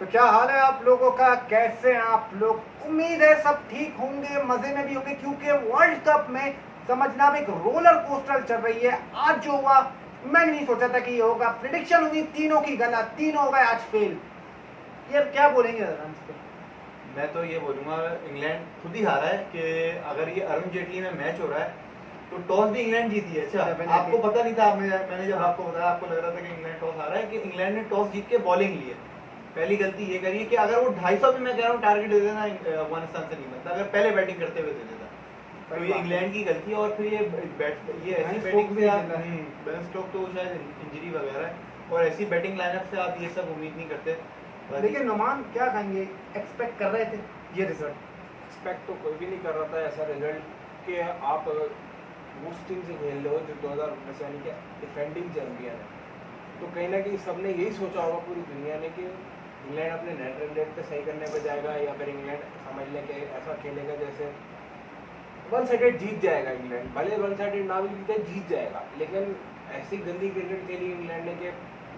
तो क्या हाल है आप लोगों का, कैसे हैं आप लोग? उम्मीद है सब ठीक होंगे, मजे में भी होंगे, क्योंकि वर्ल्ड कप में समझना अब एक रोलर कोस्टर चल रही है। आज जो हुआ मैंने नहीं सोचा था कि ये होगा, प्रिडिक्शन हुई तीनों की गलत, तीनों हो गए आज फेल। यार क्या बोलेंगे रंस पे? मैं तो ये बोलूँगा इंग्लैंड खुद ही हारा है कि अगर ये अरुण जेटली में मैच हो रहा है तो टॉस भी इंग्लैंड जीती है। अच्छा, Definitely। आपको पता नहीं था? मैंने जब आपको बताया आपको लग रहा था कि इंग्लैंड टॉस हारा है, कि इंग्लैंड ने टॉस जीत के बॉलिंग ली है। पहली गलती ये करी है कि अगर वो 250 भी, मैं कह रहा हूँ, टारगेट दे देना अफगानिस्तान से नहीं बनता, अगर पहले बैटिंग करते हुए दे देता तो ये इंग्लैंड की गलती है। और फिर ये ऐसी बैटिंग से आप बेन स्टोक तो शायद इंजरी वगैरह है, और ऐसी बैटिंग लाइनअप से आप ये सब उम्मीद नहीं करते। देखिए नुमान क्या कहेंगे, एक्सपेक्ट कर रहे थे ये रिजल्ट? एक्सपेक्ट तो कोई भी नहीं कर रहा था ऐसा रिजल्ट कि आप उस टीम से खेल रहे हो जो 2019 यानी कि डिफेंडिंग चैंपियन है। तो कहीं ना कहीं सबने यही सोचा होगा पूरी दुनिया ने कि इंग्लैंड अपने नेट रन रेट पे सही करने पे जाएगा, या फिर इंग्लैंड समझ लें कि ऐसा खेलेगा जैसे वन साइडेड जीत जाएगा इंग्लैंड, भले वन साइडेड ना भी जीते जीत जाएगा। लेकिन ऐसी गंदी क्रिकेट खेली इंग्लैंड ने कि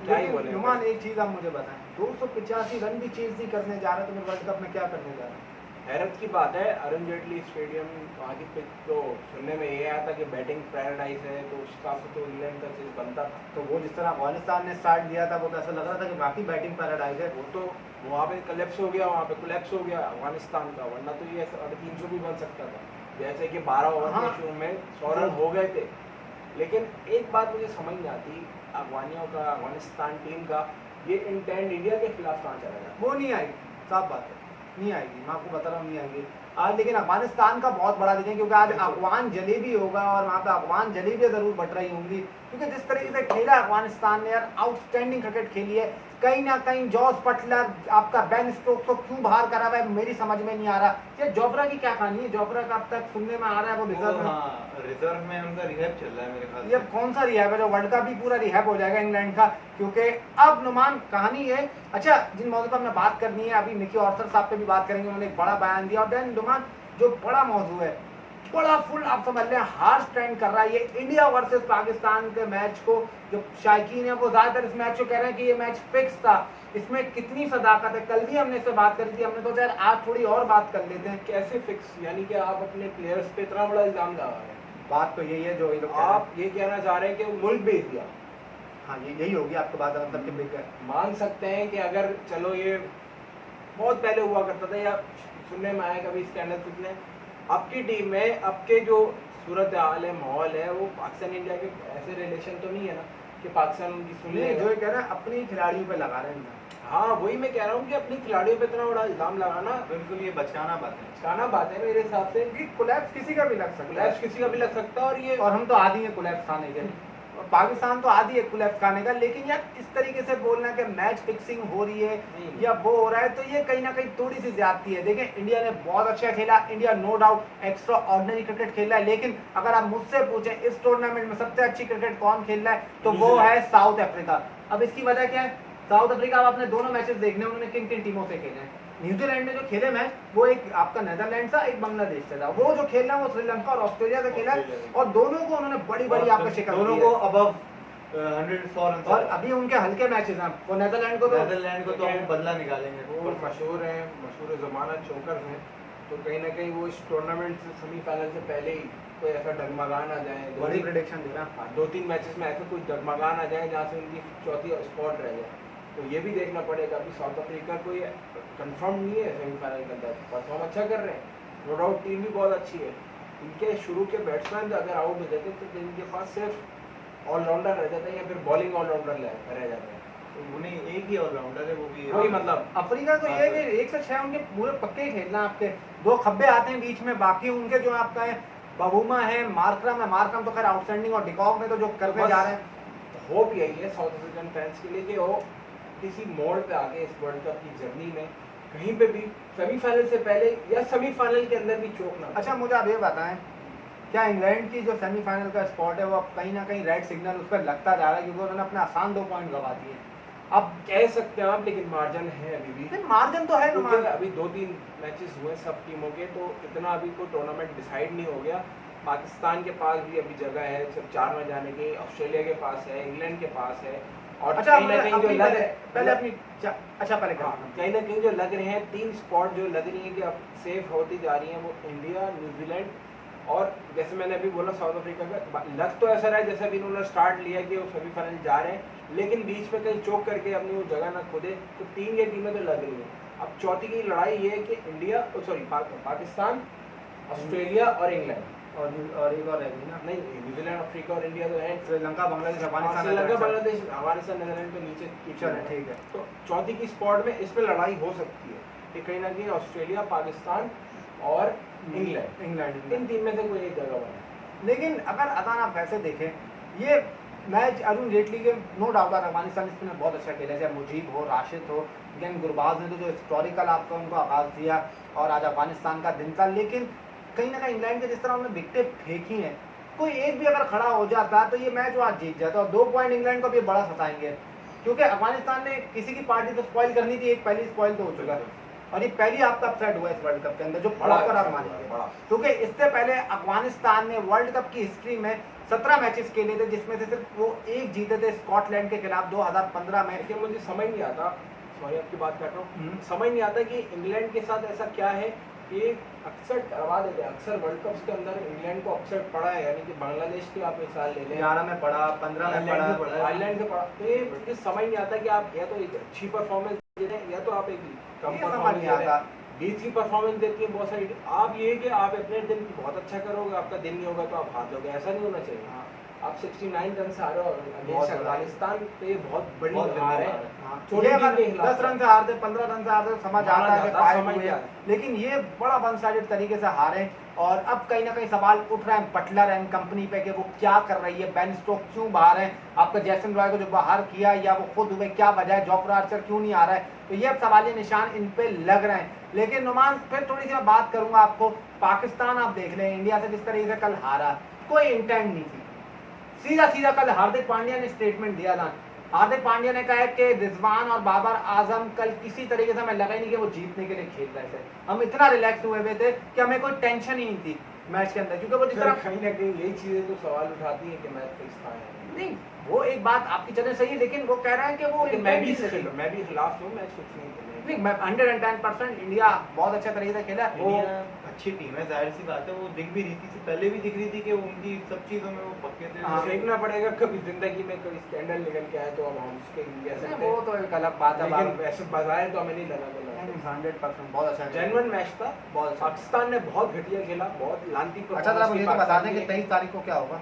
क्या ही बोले। नुमान एक चीज आप मुझे बताएं, 285 रन भी चेज नहीं करने जा रहे, तो वर्ल्ड कप में क्या करने जा रहे हैं? हैरत की बात है, अरुण जेटली स्टेडियम वहाँ की पिच तो सुनने में ये आया था कि बैटिंग पैराडाइज है, तो उस हिसाब से तो इंग्लैंड का चीज बनता था। तो वो जिस तरह अफगानिस्तान ने स्टार्ट दिया था, वो तो ऐसा लग रहा था कि बाकी बैटिंग पैराडाइज है। वो तो वहाँ पे कोलैप्स हो गया, वहाँ पे कोलैप्स हो गया अफगानिस्तान का, वरना तो ये 350 भी बन सकता था। जैसे कि 12 ओवर के शुरू में 100 रन हो गए थे। लेकिन एक बात मुझे समझ नहीं आती, अफगानिस्तान टीम का ये इंटेंट इंडिया के खिलाफ कहाँ चला जाता? वो नहीं आएगी, साफ बात है, नहीं आएगी, मैं आपको बता रहा हूँ नहीं आएगी आज। लेकिन अफगानिस्तान का बहुत बड़ा दिखें, क्योंकि आज अफगान जलेबी होगा और वहाँ पे अफगान जलेबियाँ जरूर बट रही होंगी, क्योंकि जिस तरीके से खेला अफगानिस्तान ने, यार आउटस्टैंडिंग क्रिकेट खेली है। कहीं ना कहीं जॉस बटलर, आपका बेन स्टोक्स को क्यों बाहर करा हुआ है मेरी समझ में नहीं आ रहा। ये जोफ्रा की क्या कहानी है? जोफ्रा का अब तक सुनने में आ रहा है वो रिजर्व में, रिजर्व में उनका रिहैब चल रहा है मेरे ख्याल से। ये कौन सा रिहैब है? जो वर्ल्ड कप भी पूरा रिहैब हो जाएगा इंग्लैंड का, क्योंकि अब नुमान कहानी है। अच्छा, जिन मौजूद पर हमने बात करनी है, अभी मिकी ऑर्थर साहब पे भी बात करेंगे, उन्होंने एक बड़ा बयान दिया। और देन नुमान जो बड़ा मौजू है, बड़ा फुल आप समझ लें हार्श ट्रेंड कर रहा है, ये इंडिया वर्सेस पाकिस्तान के मैच को जो शायकीन है वो ज्यादातर इस मैच को कह रहे हैं कि ये मैच फिक्स था, इसमें कितनी सदाकत है। कल भी हमने इससे बात करी थी, हमने सोचा यार आज थोड़ी और बात कर लेते हैं। कैसे फिक्स? यानी कि आप अपने प्लेयर्स पे इतना बड़ा इल्जाम लगा रहे हैं। बात तो यही है जो ये लोग आप ये कहना चाह रहे हैं कि मुल्क भेज दिया। हाँ, ये यही होगी आपके बात, मतलब कि बिल्कुल मान सकते हैं कि अगर चलो ये बहुत पहले हुआ करता था, या सुनने में आया कभी स्कैंडल कितने, आपकी टीम में आपके जो सूरत हाल है, माहौल है, वो पाकिस्तान इंडिया के ऐसे रिलेशन तो नहीं है ना कि पाकिस्तान उनकी सुन ले। जो ये कह रहे हैं अपनी खिलाड़ियों पे लगा रहे हैं। हाँ, वही मैं कह रहा हूँ कि अपनी खिलाड़ियों पे इतना बड़ा इल्जाम लगाना बिल्कुल ये बचाना बात है मेरे हिसाब से। कोलैप्स किसी का भी लग सकता है, कोलैप्स किसी का भी लग सकता है, और ये और हम तो आदी है कोलैप्स खाने के, और पाकिस्तान तो आदी है कोलैप्स खाने का। लेकिन यार इस तरीके से बोलना कि मैच फिक्सिंग हो रही है या वो हो रहा है, तो ये कहीं ना कहीं थोड़ी सी ज्यादती है। देखें, इंडिया ने बहुत अच्छा खेला, India no doubt extraordinary cricket खेला है, लेकिन अगर आप मुझसे पूछें इस टूर्नामेंट में सबसे अच्छी क्रिकेट कौन खेल रहा है, तो वो है साउथ अफ्रीका। अब इसकी वजह क्या है? साउथ अफ्रीका, आप अपने दोनों मैचेस देखने, उन्होंने किन किन टीमों से खेले हैं। न्यूजीलैंड ने जो खेले मैच, वो एक आपका नेदरलैंड था, एक बांग्लादेश से था। वो जो खेलना है वो श्रीलंका और ऑस्ट्रेलिया से खेला है, और दोनों को उन्होंने बड़ी बड़ी आपका शिकस्त दी है। दोनों को अबव 100 रन, और अभी उनके हल्के मैचेस हैं, वो नेदरलैंड को तो हम बदला निकालेंगे। वो मशहूर जमाना चौकर हैं, तो कहीं ना कहीं वो इस टूर्नामेंट से सेमीफाइनल से पहले ही कोई ऐसा डगमगान आ जाए, बड़ी प्रेडिक्शन दे रहा है। 2-3 मैचेस में ऐसा कोई डगमगान आ जाए जहाँ से उनकी चौथी स्पॉट रह जाए। तो ये भी देखना पड़ेगा। अभी साउथ अफ्रीका कोई कंफर्म नहीं है सेमीफाइनल के अंदर, परफॉर्म अच्छा कर रहे हैं, नो डाउट टीम भी बहुत अच्छी है। इनके शुरू के बैट्समैन अगर आउट हो जाते तो इनके पास सिर्फ ऑलराउंडर रह जाता है, या फिर बॉलिंग ऑलराउंडर रह जाता है। तो उन्हें एक ही ऑलराउंडर है, वो भी वही मतलब अफ्रीका को ये है कि 1 से 6 उनके पूरे पक्के खेलना, आपके 2 खब्बे आते हैं बीच में, बाकी उनके जो आपका है बबूमा है, मार्करम है। मार्करम तो खैर आउटस्टैंडिंग, और डिकॉक में तो जो करने जा रहे हैं। होप यही है साउथ अफ्रीकन फैंस के लिए कि वो किसी मोड़ पे आके इस वर्ल्ड कप की जर्नी में कहीं पे भी सेमीफाइनल से पहले या सेमीफाइनल के अंदर भी चौक ना। अच्छा, मुझे आप ये बताएं, क्या इंग्लैंड की जो सेमीफाइनल का स्पॉट है वो अब कहीं ना कहीं रेड सिग्नल उस पर लगता जा रहा है, क्योंकि उन्होंने अपने आसान 2 पॉइंट गवा दिए। अब कह सकते हैं आप, लेकिन मार्जिन है अभी भी, मार्जिन तो है। अभी 2-3 मैचेस हुए सब टीमों के, तो इतना अभी कोई टूर्नामेंट डिसाइड नहीं हो गया। पाकिस्तान के पास भी अभी जगह है सिर्फ 4 में जाने की, ऑस्ट्रेलिया के पास है, इंग्लैंड के पास है, और अच्छा कहीं ना कहीं जो लग पहले अपनी अच्छा पहले हाँ, कहीं ना कहीं जो लग रहे हैं 3 स्पॉट जो लग रही है कि अब सेफ होती जा रही हैं वो इंडिया, न्यूजीलैंड और जैसे मैंने अभी बोला साउथ अफ्रीका का। लग तो ऐसा रहा है जैसे अभी उन्होंने स्टार्ट लिया कि वो सेमीफाइनल जा रहे हैं, लेकिन बीच में कहीं चोक करके अपनी वो जगह ना खोदे, तो 3 ये टीमें तो लग रही हैं। अब चौथी की लड़ाई ये है कि इंडिया पाकिस्तान, ऑस्ट्रेलिया और इंग्लैंड और एक और रहेगी ना, नहीं, न्यूजीलैंड, अफ्रीका और इंडिया तो है। श्रीलंका, बांग्लादेश, अफगानिस्तान, श्रीलंका, बांग्लादेश, अफगानिस्तान, नीदरलैंड तो नीचे चलो ठीक है। तो चौथी की स्पॉट में इसमें लड़ाई हो सकती है कि कहीं ना कहीं ऑस्ट्रेलिया, पाकिस्तान और इंग्लैंड, इन टीम में से कोई एक जगह बने। लेकिन अगर अदान आप वैसे देखें ये मैच अरुण जेटली के नो डाउट अफगानिस्तान इसमें बहुत अच्छा खेला, चाहे मुजीब हो, राशिद हो, लेकिन गुरबाज ने तो जो हिस्टोरिकल आपका उनको आगाज दिया और आज अफगानिस्तान का दिन था। लेकिन कहीं ना कहीं इंग्लैंड के जिस तरह उन्होंने विकेटें फेंकी हैं, कोई एक भी अगर खड़ा हो जाता तो ये मैच वो आज जीत जाता और 2 पॉइंट इंग्लैंड को भी बड़ा सताएंगे, क्योंकि अफगानिस्तान ने किसी की पार्टी तो स्पॉइल करनी थी, एक पहली स्पॉइल तो हो चुका है और ये पहली आपका अपसेट हुआ इस वर्ल्ड कप के अंदर जो प्रॉपर आप मानिए, क्योंकि इससे पहले अफगानिस्तान ने वर्ल्ड कप की हिस्ट्री में 17 मैचेस खेले थे जिसमें से सिर्फ वो एक जीते थे स्कॉटलैंड के खिलाफ 2015 में। लेकिन मुझे समझ नहीं आता, सॉरी आपकी बात कर रहा हूँ, समझ नहीं आता कि इंग्लैंड के साथ ऐसा क्या है कि अक्सर करवा देते हैं। अक्सर वर्ल्ड कप्स के अंदर इंग्लैंड को अक्सर पड़ा है, यानी कि बांग्लादेश की आप मिसाल ले लें, 11 में पड़ा, 15 में पड़ा, आयरलैंड से पड़ा, तो ये मुझे समझ नहीं आता कि आप या तो एक अच्छी परफॉर्मेंस दे रहे हैं या तो आप एक कम परफॉर्मेंस दे रहे हैं। बीच की परफॉर्मेंस देती है बहुत सारी। आप ये कि आप अपने दिन बहुत अच्छा करोगे, आपका दिन नहीं होगा तो आप हार जाओगे, ऐसा नहीं होना चाहिए। आप 69 रन से हारे और अगेंस्ट अफगानिस्तान पे ये बहुत बड़ी हार है। छोटे अगर 10 रन से हारते, 15 रन से हारते समझ आता है कि फाइट हुए, लेकिन ये बड़ा वन साइडेड तरीके से हारे। और अब कहीं ना कहीं सवाल उठ रहा है बटलर एंड कंपनी पे कि वो क्या कर रही है, बेन स्टोक्स क्यों बाहर है, आपका जैसन रॉय को जो बाहर किया या वो खुद हुए, क्या वजह है, जॉफरा आर्चर क्यों नहीं आ रहा है, तो ये अब सवालिया निशान इन पे लग रहे हैं। लेकिन नुमान फिर थोड़ी सी मैं बात करूंगा आपको, पाकिस्तान आप देख लें इंडिया से जिस तरीके से कल हारा, कोई इंटेंट नहीं थी, सीधा सीधा कल हार्दिक पांड्या ने स्टेटमेंट दिया था। हार्दिक पांड्या ने कहा कि रिजवान और बाबर आजम कल किसी तरीके से हमें लगा ही नहीं कि वो जीतने के लिए खेल रहे थे, हम इतना रिलैक्स हुए थे कि हमें कोई टेंशन ही नहीं थी मैच के अंदर, क्योंकि वो जिस तरह कहीं ना कहीं यही चीजें तो सवाल उठाती है कि मैच फिक्स था नहीं, वो एक बात आपकी चले सही है, लेकिन वो कह रहा है कि वो मैं भी खिलाफ हूँ मैच फिक्स नहीं करने। नहीं, मैं 110% इंडिया बहुत अच्छा तरीके से खेला, वो अच्छी टीम है, जाहिर सी बात है, वो दिख भी रही थी, पहले भी दिख रही थी कि उनकी सब चीजों में वो पक्के थे। देखना पड़ेगा कभी जिंदगी में कोई स्कैंडल निकल के आए तो अब हम उसके कह सकते हैं, वो तो एक अलग बात है, लेकिन वैसे बजाय तो हमें नहीं लगा 100% बहुत अच्छा जेन्युइन मैच था। बहुत अच्छा। पाकिस्तान ने बहुत घटिया खेला, बहुत लांती अच्छा था, मुझे तो बता दें कि 23 तारीख को क्या होगा।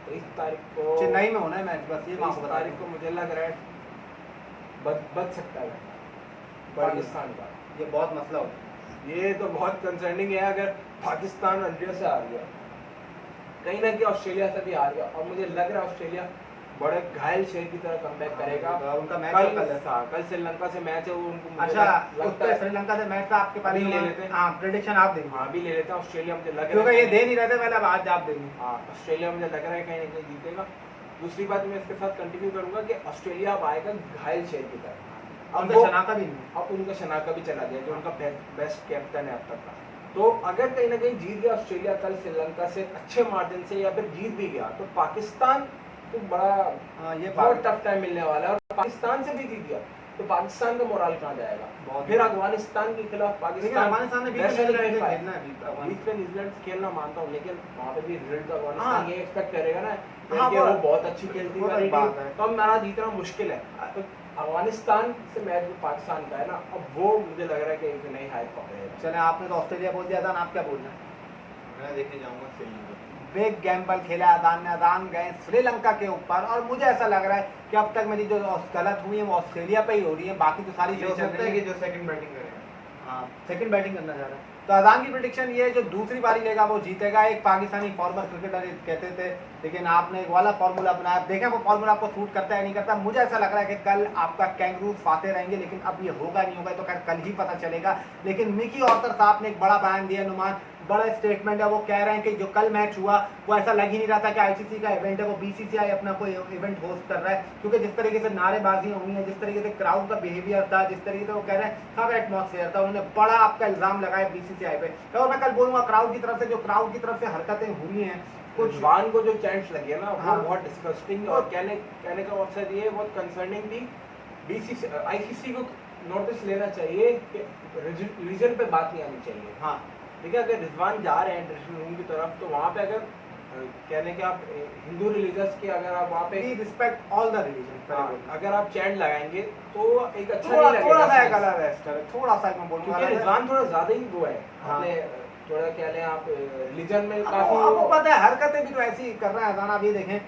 23 तारीख को चेन्नई में होना है मैच, बस ये 23 तारीख को मुझे लग रहा है बच सकता है पाकिस्तान का, ये बहुत मसला होगा। ये तो बहुत कंसर्निंग है अगर पाकिस्तान इंडिया से हार गया, कहीं ना कहीं ऑस्ट्रेलिया से भी हार गया, और मुझे लग रहा है ऑस्ट्रेलिया बड़े घायल शेर की तरह कमबैक करेगा। उनका मैच कल श्रीलंका से मैच है वो, उनको अच्छा लगता है श्रीलंका से मैच था आपके पास, ले लेते हैं। हां प्रेडिक्शन आप देंगे? हां भी ले लेते हैं। ऑस्ट्रेलिया मुझे लग रहा है, क्योंकि ये दे नहीं रहे थे पहले, अब आज आप देंगे। हां ऑस्ट्रेलिया मुझे लग रहा है कहीं ना कहीं जीतेगा। दूसरी बात मैं इसके साथ कंटिन्यू करूंगा कि ऑस्ट्रेलिया अब आएगा घायल शेर की तरह। अब शनाका भी नहीं, अब उनका शनाका भी चला गया जो उनका बेस्ट कैप्टन है अब तक का। तो अगर कहीं ना कहीं जीत गया ऑस्ट्रेलिया कल श्रीलंका से अच्छे मार्जिन से, या फिर जीत भी गया, तो पाकिस्तान को बड़ा ये बहुत टफ टाइम मिलने वाला है। और पाकिस्तान से भी जीत गया तो पाकिस्तान का मोरल कहाँ जाएगा? फिर अफगानिस्तान के खिलाफ अफगानिस्तान ने बीच में न्यूजीलैंड से खेलना मानता हूँ, लेकिन वहाँ पे भी रिजल्ट तो अफगानिस्तान ये एक्सपेक्ट करेगा ना कि वो बहुत अच्छी खेलती है, तो हमारा जीतना मुश्किल है। तो अफगानिस्तान से मैच पाकिस्तान का है ना, अब वो मुझे लग रहा है कि एक नई हाइप पकड़ेगा। चले, आपने तो ऑस्ट्रेलिया बोल दिया था ना, आप क्या बोल रहे हैं? मैं देखने जाऊंगा श्रीलंका। बिग गैम्बल खेला अदान गए श्रीलंका के ऊपर, और मुझे ऐसा लग रहा है कि अब तक मेरी जो गलत हुई है वो ऑस्ट्रेलिया पे ही हो रही है, बाकी तो सारी हो सकता है कि जो सेकंड बैटिंग करेगा, हाँ सेकंड बैटिंग करना चाह रहा है। तो अदान की प्रेडिक्शन ये है जो दूसरी बारी लेगा वो जीतेगा। एक पाकिस्तानी फॉर्मर क्रिकेटर कहते थे, लेकिन आपने एक वाला फॉर्मूला अपनाया, देखें वो फॉर्मूला आपको सूट करता है नहीं करता। मुझे ऐसा लग रहा है कि कल आपका कैंगरूज फाते रहेंगे, लेकिन अब ये होगा नहीं होगा तो खैर कल ही पता चलेगा। लेकिन मिकी ऑर्थर साहब ने एक बड़ा बयान दिया नुमान, बड़ा स्टेटमेंट है। वो कह रहे हैं कि जो कल मैच हुआ वो ऐसा लग ही नहीं रहा था कि आईसीसी का इवेंट है, वो बीसीसीआई अपना कोई इवेंट होस्ट कर रहा है, क्योंकि जिस तरीके से नारेबाजियां हुई हैं, जिस तरीके से क्राउड का बिहेवियर था, जिस तरीके से वो कह रहे हैं सब एटमॉस्फेयर था, उन्होंने बड़ा आपका इल्जाम लगाया बीसीसीआई पे। और मैं कल बोलूंगा क्राउड की तरफ से, जो क्राउड की तरफ से हरकतें हुई हैं कुछ रिजवान को जो चैंट्स लगे ना, हाँ। वो बहुत डिस्गस्टिंग, और कहने का मकसद ये बहुत कंसर्निंग थी। बीसीसी आईसीसी को नोटिस लेना चाहिए कि रीजन पे बात नहीं आनी चाहिए। हाँ ठीक है, अगर रिजवान जा रहे हैं ड्रेसिंग रूम की तरफ, तो वहाँ पे अगर कहने के आप हिंदू रिलीजियस के अगर आप वहाँ पे रिस्पेक्ट ऑल द रिलीजन, अगर आप चैंट लगाएंगे तो एक अच्छा थोड़ा नहीं थोड़ा सा लगेगा। गलत है, थोड़ा सा मैं बोलूंगा क्योंकि रिजवान थोड़ा ज्यादा ही वो है, हाँ। अपने थोड़ा कह लें आप रिलीजन में आपको काफी पता है हरकतें भी तो ऐसी कर रहे हैं अजान। आप ये देखें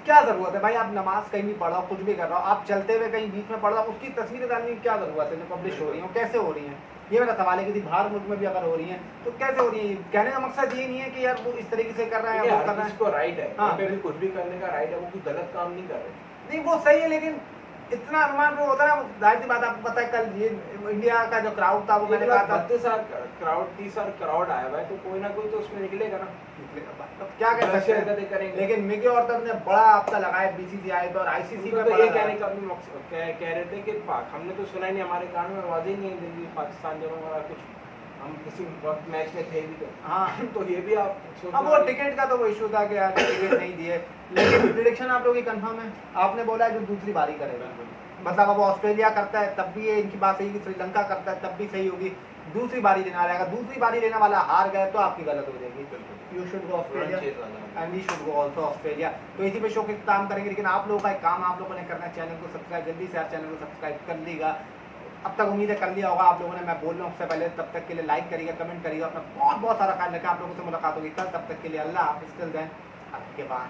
क्या जरूरत है भाई, आप नमाज कहीं भी पढ़ रहे हो, कुछ भी कर रहे हो, आप चलते हुए कहीं बीच में पढ़ रहे हो, उसकी तस्वीरें डालने की क्या जरूरत है जो पब्लिश हो रही है, कैसे हो रही है? ये मेरा सवाल है। किसी बाहर मुल्क में भी अगर हो रही है तो कैसे हो रही है? कहने का मकसद ये नहीं है कि यार वो इस तरीके से कर रहे हैं, वो कर रहे हैं। को राइट है, हाँ। वहाँ पे भी कुछ भी करने का राइट है, वो कोई गलत काम नहीं कर रहे। नहीं वो सही है, लेकिन इतना अनुमान वो होता है ना, जाहिर सी बात आपको पता है कल ये इंडिया का जो क्राउड था वो मैंने कहा था 30,000 क्राउड आया हुआ है, तो कोई ना कोई तो उसमें निकलेगा ना। तो क्या कह सकते हैं, हरकतें करेंगे। लेकिन मिगी और तब ने बड़ा आपका लगाया बीसीसीआई पे और आईसीसी उनको पे तो बड़ा ये कहने लगाया। का भी मकसद कह रहे थे कि हमने तो सुना ही नहीं, हमारे कान में आवाज ही नहीं है दिल्ली पाकिस्तान जब हमारा कुछ, हम किसी वक्त मैच में थे भी तो। हाँ तो ये भी आप अब वो टिकट का तो वो इशू था कि यार टिकट नहीं दिए, लेकिन प्रिडिक्शन आप लोगों की कंफर्म है? आपने बोला है जो दूसरी बारी करेगा, मतलब अब ऑस्ट्रेलिया करता है तब भी ये इनकी बात सही, श्रीलंका करता है तब भी सही होगी, दूसरी बारी लेना रहेगा, दूसरी बारी लेने वाला हार गए तो आपकी गलत हो जाएगी। You should go Australia and we should go also Australia. तो इसी पे शो के काम करेंगे, लेकिन आप लोगों का एक काम आप लोगों ने करना है, चैनल को सब्सक्राइब जल्दी से, आप चैनल को सब्सक्राइब कर लीजिएगा। अब तक उम्मीद है कर लिया होगा आप लोगों ने, मैं बोल रहा हूँ उससे पहले। तब तक के लिए लाइक करिएगा, कमेंट करिएगा, अपना बहुत बहुत सारा ख्याल रखें। आप लोगों से मुलाकात होगी कल, तब तक के लिए अल्लाह हाफिज़, टिल देन आपके बाद।